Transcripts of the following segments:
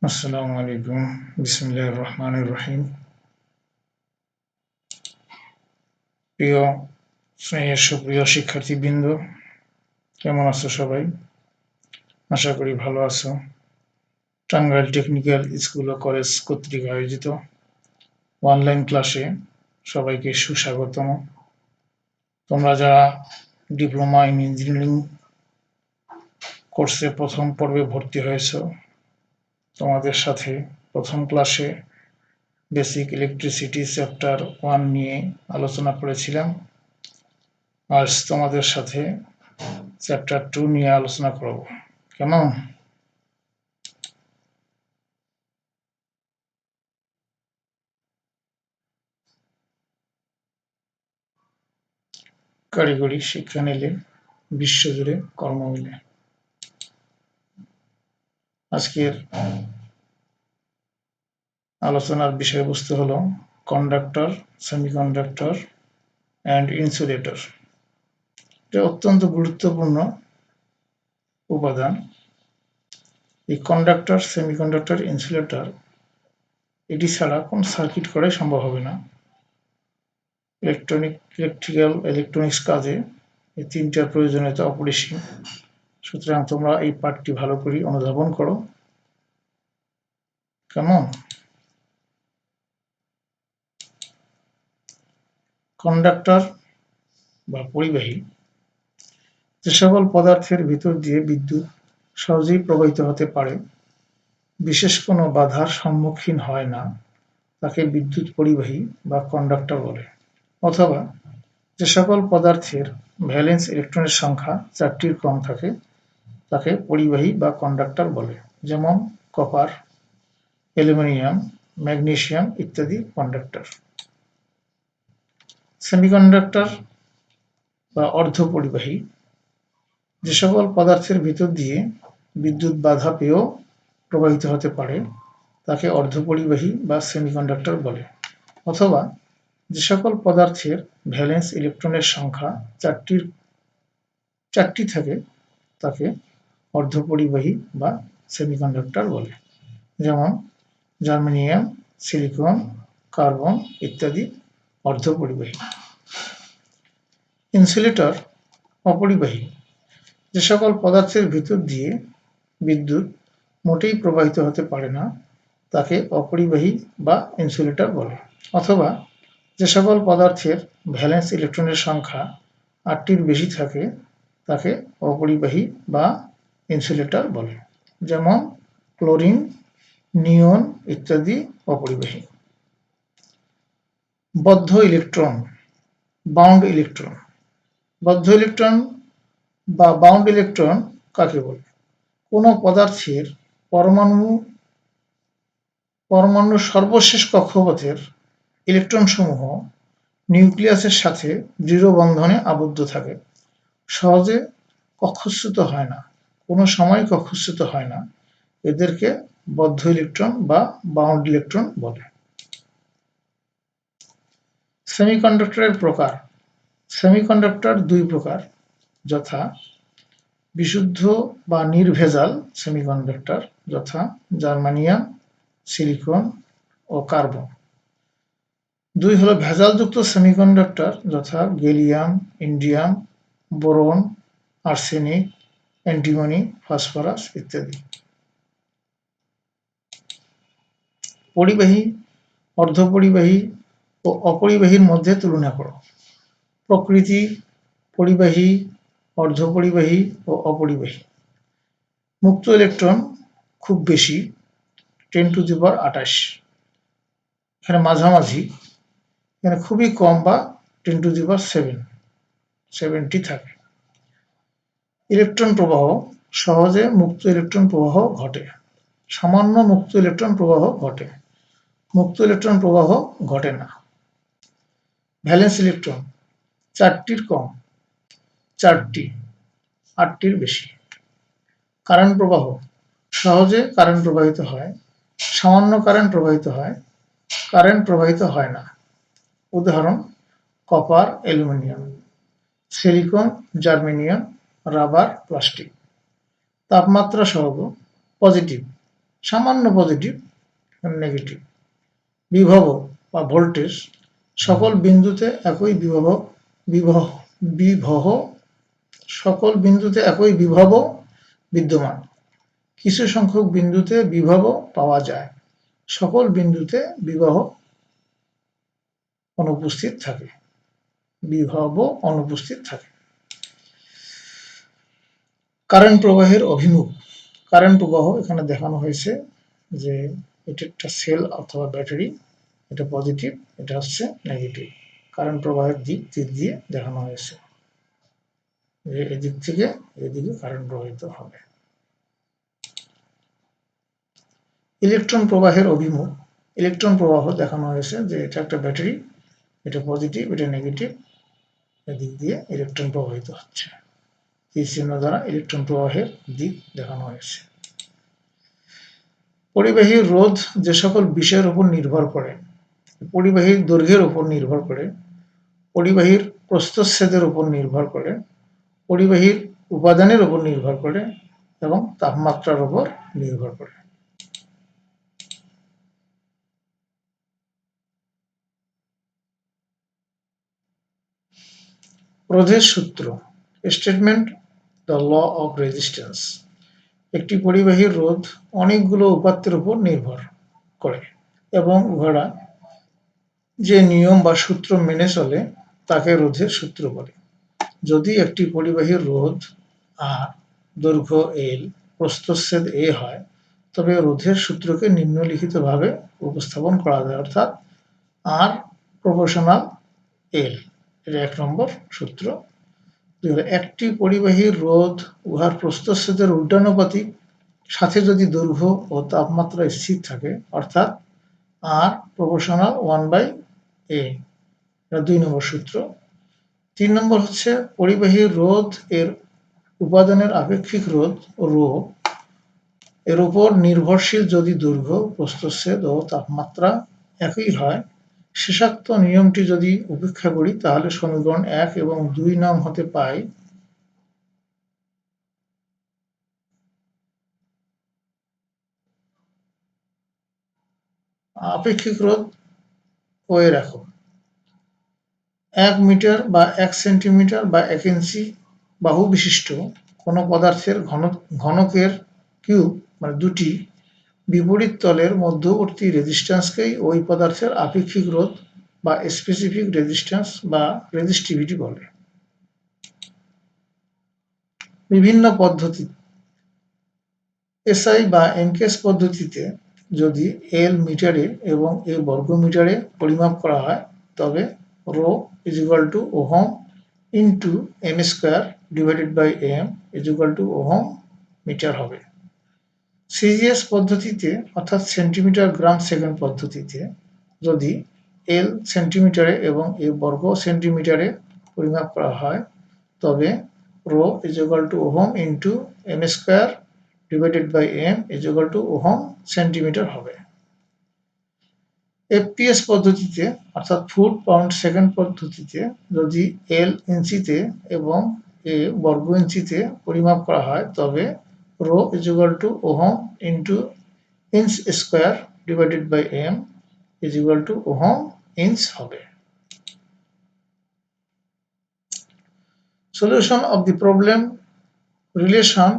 আসসালামু আলাইকুম। বিসমিল্লাহির রহমানির রহিম। প্রিয় স্নেহের সুপ্রিয় শিক্ষার্থীবৃন্দ, কেমন আছো সবাই? আশা করি ভালো আছো। টাঙ্গাইল টেকনিক্যাল স্কুল ও কলেজ কর্তৃক আয়োজিত অনলাইন ক্লাসে সবাইকে সুস্বাগতম। তোমরা যারা ডিপ্লোমা ইন ইঞ্জিনিয়ারিং কোর্সে প্রথম পর্বে ভর্তি হয়েছো, তোমাদের সাথে প্রথম ক্লাসে বেসিক ইলেকট্রিসিটি চ্যাপ্টার 1 নিয়ে আলোচনা করেছিলাম। আজ তোমাদের সাথে চ্যাপ্টার 2 নিয়ে আলোচনা করব। কেমন? কারিগরি শিক্ষা নিলে বিশ্বজুড়ে কর্ম মিলে। আজকের আলোচনার বিষয়বস্তু হলো কন্ডাক্টর, সেমিকন্ডাক্টর অ্যান্ড ইনসুলেটর। এটা অত্যন্ত গুরুত্বপূর্ণ উপাদান। এই কন্ডাক্টর, সেমিকন্ডাক্টর, ইনসুলেটর এটি ছাড়া কোন সার্কিট করাই সম্ভব হবে না। ইলেকট্রনিক্স কাজে এই তিনটার প্রয়োজনীয়তা অপরিসীম। সুতরাং তোমরা এই পাঠটি ভালো করে অনুধাবন করো। কেমন? কন্ডাক্টর বা পরিবাহী যে সকল পদার্থের ভিতর দিয়ে বিদ্যুৎ সহজেই প্রবাহিত হতে পারে, বিশেষ কোনো বাধার সম্মুখীন হয় না, তাকে বিদ্যুৎ পরিবাহী বা কন্ডাক্টর বলে। অথবা যে সকল পদার্থের ভ্যালেন্স ইলেকট্রনের সংখ্যা 4টির কম থাকে, তাকে পরিবাহী বা কন্ডাক্টর বলে। যেমন কপার, অ্যালুমিনিয়াম, ম্যাগনেসিয়াম ইত্যাদি কন্ডাক্টর। সেমিকন্ডাক্টর বা অর্ধপরিবাহী যে সকল পদার্থের ভিতর দিয়ে বিদ্যুৎ বাধা পেয়েও প্রবাহিত হতে পারে, তাকে অর্ধপরিবাহী বা সেমিকন্ডাক্টর বলে। অথবা যে সকল পদার্থের ভ্যালেন্স ইলেকট্রনের সংখ্যা 4টি থাকে, তাকে অর্ধপরিবাহী বা সেমিকন্ডাক্টর বলে। যেমন জার্মেনিয়াম, সিলিকন, কার্বন ইত্যাদি অর্ধপরিবাহী। ইনসুলেটর অপরিবাহী যে সকল পদার্থের ভিতর দিয়ে বিদ্যুৎ মোটেই প্রবাহিত হতে পারে না, তাকে অপরিবাহী বা ইনসুলেটর বলে। অথবা যে সকল পদার্থের ভ্যালেন্স ইলেকট্রনের সংখ্যা 8টির বেশি থাকে, তাকে অপরিবাহী বা ইনসুলেটর বলে। যেমন ক্লোরিন, নিয়ন ইত্যাদি অপরিবাহী। বদ্ধ ইলেকট্রন, বাউন্ড ইলেকট্রন। বদ্ধ ইলেকট্রন বা বাউন্ড ইলেকট্রন কাকে বলে? কোনো পদার্থের পরমাণুর সর্বশেষ কক্ষপথের ইলেকট্রনসমূহ নিউক্লিয়াসের সাথে দৃঢ় বন্ধনে আবদ্ধ থাকে, সহজে কক্ষচ্যুত হয় না, কোনো সময় কক্ষচ্যুত হয় না। এদেরকে বদ্ধ ইলেকট্রন বা বাউন্ড ইলেকট্রন বলে। সেমিকন্ডাক্টরের প্রকার। সেমিকন্ডাক্টর 2 প্রকার, যথা বিশুদ্ধ বা নির্ভেজাল সেমিকন্ডাক্টর, যথা জার্মানিয়াম, সিলিকন ও কার্বন। 2 হলো ভেজালযুক্ত সেমিকন্ডাক্টর, যথা gallium, indium, boron, arsenic, antimony, phosphorus ইত্যাদি। পরিবাহী, অর্ধপরিবাহী ও অপরিবাহীর মধ্যে তুলনা করো। প্রকৃতি, পরিবাহী, অর্ধপরিবাহী ও অপরিবাহী। মুক্ত ইলেকট্রন খুব বেশি, 10⁻²৮। এখানে মাঝামাঝি, এখানে খুবই কম বা 10⁻7 থাকে। ইলেকট্রন প্রবাহ, সহজে মুক্ত ইলেকট্রন প্রবাহ ঘটে, সামান্য মুক্ত ইলেকট্রন প্রবাহ ঘটে, মুক্ত ইলেকট্রন প্রবাহ ঘটে না। ভ্যালেন্স ইলেকট্রন 4টির কম, 4টি, 8টির বেশি। কারেন্ট প্রবাহ, সহজে কারেন্ট প্রবাহিত হয়, সামান্য কারেন্ট প্রবাহিত হয়, কারেন্ট প্রবাহিত হয় না। উদাহরণ copper, aluminium, silicon, germanium, rubber, plastic. তাপমাত্রা সহগ পজিটিভ, সামান্য পজিটিভ, নেগেটিভ। বিভব বা ভোল্টেজ সকল বিন্দুতে একই সকল বিন্দুতে একই বিভব বিদ্যমান। কিছু সংখ্যক বিন্দুতে বিভব পাওয়া যায়, সকল বিন্দুতে বিভব অনুপস্থিত থাকে। কারেন্ট প্রবাহের অভিমুখ। কারেন্ট প্রবাহ এখানে দেখানো হয়েছে যে এটা একটা সেল অথবা ব্যাটারি, এটা পজিটিভ, এটা হচ্ছে নেগেটিভ। কারেন্ট প্রবাহের দিক দিয়ে দেখানো হয়েছে যে এদিক থেকে এদিকে কারেন্ট প্রবাহিত হবে। ইলেকট্রন প্রবাহের অভিমুখ। ইলেকট্রন প্রবাহ দেখানো হয়েছে যে এটা একটা ব্যাটারি, এটা পজিটিভ, এটা নেগেটিভ, এদিক দিয়ে ইলেকট্রন প্রবাহিত হচ্ছে। এই চিহ্ন দ্বারা ইলেকট্রন প্রবাহের দিক দেখানো হয়েছে। পরিবাহী রোধ যে সকল বিষয়ের উপর নির্ভর করে, পরিবাহীর দৈর্ঘ্যের উপর নির্ভর করে, পরিবাহীর প্রস্থচ্ছেদের উপর নির্ভর করে, পরিবাহীর উপাদানের উপর নির্ভর করে এবং তাপমাত্রার উপর নির্ভর করে। রোধের সূত্র। Statement the law of resistance. একটি পরিবাহীর রোধ অনেকগুলো উপাত্তের উপর নির্ভর করে এবং উহারা যে নিয়ম বা সূত্র মেনে চলে তাকে রোধের সূত্র বলে। যদি একটি পরিবাহীর রোধ আর, দৈর্ঘ্য এল, প্রস্থচ্ছেদ এ হয়, তবে রোধের সূত্রকে নিম্নলিখিতভাবে উপস্থাপন করা যায়, অর্থাৎ আর প্রপোর্শনাল এল, এটা 1 নম্বর সূত্র। একটি পরিবাহীর রোধ উহার প্রস্থচ্ছেদের উল্টানুপাতিক সাথে যদি দৈর্ঘ্য ও তাপমাত্রা স্থির থাকে, অর্থাৎ আর প্রপোর্শনাল 1/a, এটা 2 নম্বর সূত্র। 3 নম্বর হচ্ছে পরিবাহীর রোধ এর উপাদানের আপেক্ষিক রোধ রো এর উপর নির্ভরশীল যদি দৈর্ঘ্য, প্রস্থচ্ছেদ ও তাপমাত্রা একই হয়। শেষোক্ত নিয়মটি যদি উপেক্ষা করি তাহলে সমীকরণ 1 এবং 2 নং হতে পাই আপেক্ষিক রোধ ও এর একক 1 মিটার বা 1 সেন্টিমিটার বা 1 ইঞ্চি বাহু বিশিষ্ট কোনো পদার্থের ঘনকের কিউব মানে দুটি বিপরীত তলের মধ্যবর্তী রেজিস্ট্যান্সকেই ওই পদার্থের আপেক্ষিক রোধ বা স্পেসিফিক রেজিস্ট্যান্স বা রেজিস্টিভিটি বলে। বিভিন্ন পদ্ধতি। এসআই বা এনকেস পদ্ধতিতে যদি এল মিটারে এবং এ বর্গ মিটারে পরিমাপ করা হয় তবে rho is equal to ohm into m square divided by m is equal to ohm metre হবে। সিজিএস পদ্ধতিতে অর্থাৎ সেন্টিমিটার গ্রাম সেকেন্ড পদ্ধতিতে যদি এল সেন্টিমিটারে এবং এ বর্গ সেন্টিমিটারে পরিমাপ করা হয় তবে rho is equal to ohm into m square divided by m is equal to ohm centimetre হবে। এফপিএস পদ্ধতিতে অর্থাৎ ফুট পাউন্ড সেকেন্ড পদ্ধতিতে যদি এল ইঞ্চিতে এবং এ বর্গ ইঞ্চিতে পরিমাপ করা হয় তবে rho is equal to ohm into inch square divided by m is equal to ohm inch হবে। Solution of the problem relation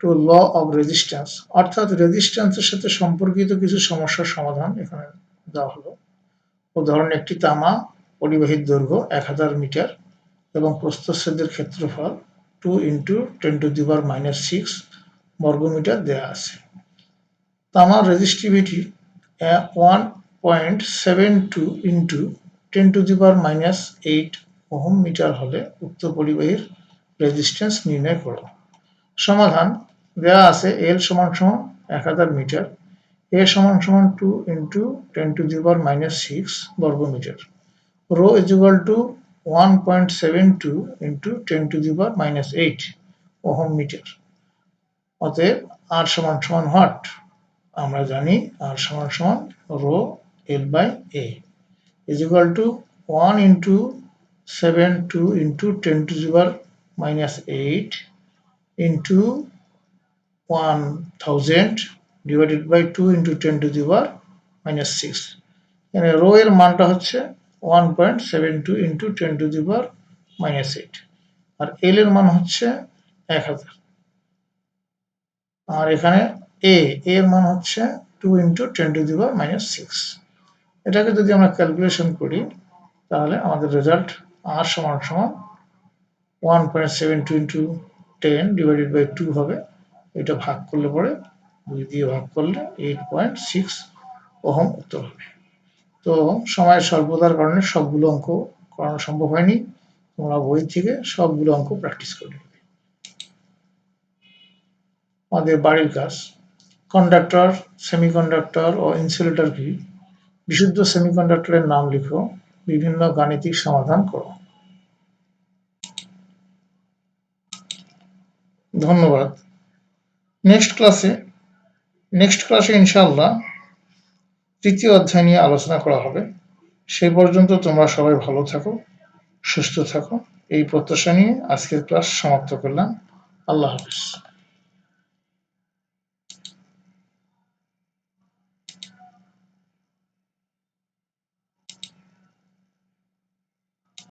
to law of resistance, অর্থাৎ রেজিস্ট্যান্সের সাথে সম্পর্কিত কিছু সমস্যার সমাধান এখানে দেওয়া হলো। উদাহরণ, একটি তামা পরিবাহীর দৈর্ঘ্য 1000 মিটার এবং প্রস্থচ্ছেদের ক্ষেত্রফল 2 × 10⁻⁻6 বর্গমিটার দেয়া আছে। তামার রেজিস্টিভিটি 1.72 × 10⁻⁸ ওহম মিটার হলে উক্ত পরিবাহীর রেজিস্ট্যান্স নির্ণয় করো। সমাধান দেয়া আছে এল সমান 1000 মিটার, এ সমান 2 × 10⁻⁶ বর্গমিটার, rho is equal to 1.72 × 10⁻⁸ ohm metre. অতএব আর সমান হোয়াট? আমরা জানি আর সমান rho L by A is equal to 1 × 72 × 10⁻⁸ into 1000 divided by 2 into 10 to the power minus 6। এখানে রো এর মানটা হচ্ছে 1.72 into 10 to the power minus 8, আর এল এর মান হচ্ছে 1000, আর এখানে এর মান হচ্ছে 2 into 10 to the power minus 6। এটাকে যদি আমরা ক্যালকুলেশন করি তাহলে আমাদের রেজাল্ট আর সমান সমান 1.72 ইন্টু 10 ডিভাইডেড বাই 2 হবে। এটা ভাগ করলে পরে 2 দিয়ে ভাগ করলে 8.6 ওহম উত্তর হবে। তো সময়ের স্বল্পতার কারণে সবগুলো অঙ্ক করানো সম্ভব হয়নি, তোমরা বই থেকে সবগুলো অঙ্ক প্র্যাকটিস করে নেবে। আমাদের বাড়ির কাজ, কন্ডাক্টর, সেমিকন্ডাক্টর ও ইনসুলেটর কি? বিশুদ্ধ সেমিকন্ডাক্টরের নাম লিখো, বিভিন্ন গাণিতিক সমাধান করো। ধন্যবাদ। নেক্সট ক্লাসে ইনশাআল্লাহ তৃতীয় অধ্যায় নিয়ে আলোচনা করা হবে। সেই পর্যন্ত তোমরা সবাই ভালো থাকো, সুস্থ থাকো, এই প্রত্যাশা নিয়ে আজকের ক্লাস সমাপ্ত করলাম। আল্লাহ হাফেজ।